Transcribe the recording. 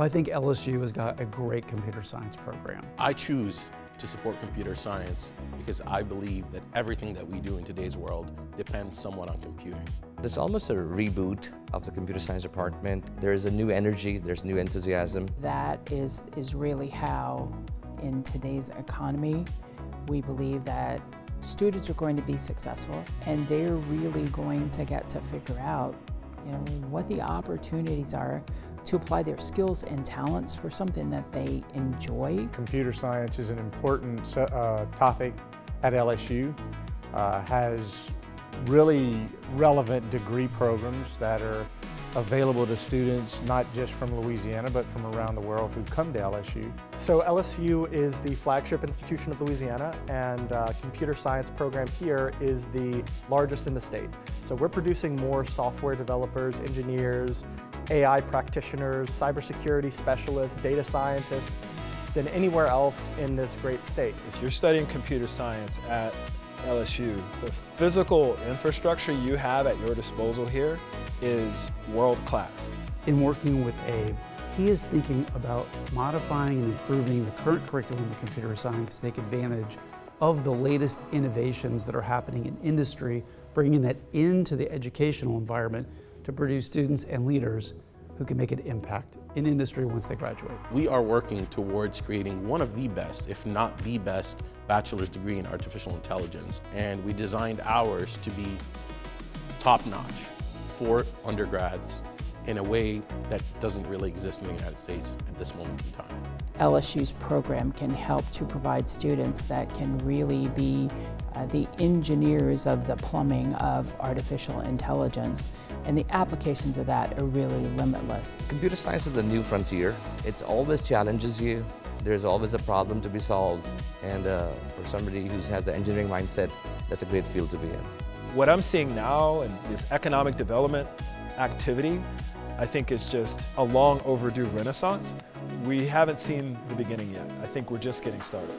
Well, I think LSU has got a great computer science program. I choose to support computer science because I believe that everything that we do in today's world depends somewhat on computing. There's almost a reboot of the computer science department. There's a new energy, there's new enthusiasm. That is really how, in today's economy, we believe that students are going to be successful, and they're really going to get to figure out, what the opportunities are to apply their skills and talents for something that they enjoy. Computer science is an important topic at LSU. Has really relevant degree programs that are available to students not just from Louisiana but from around the world who come to LSU. So LSU is the flagship institution of Louisiana, and computer science program here is the largest in the state. So we're producing more software developers, engineers, AI practitioners, cybersecurity specialists, data scientists than anywhere else in this great state. If you're studying computer science at LSU, the physical infrastructure you have at your disposal here is world-class. In working with Abe, he is thinking about modifying and improving the current curriculum of computer science to take advantage of the latest innovations that are happening in industry, bringing that into the educational environment to produce students and leaders who can make an impact in industry once they graduate. We are working towards creating one of the best, if not the best, bachelor's degree in artificial intelligence. And we designed ours to be top-notch for undergrads in a way that doesn't really exist in the United States at this moment in time. LSU's program can help to provide students that can really be the engineers of the plumbing of artificial intelligence, and the applications of that are really limitless. Computer science is the new frontier. It always challenges you. There's always a problem to be solved, and for somebody who has an engineering mindset, that's a great field to be in. What I'm seeing now in this economic development activity, I think is just a long overdue renaissance. We haven't seen the beginning yet. I think we're just getting started.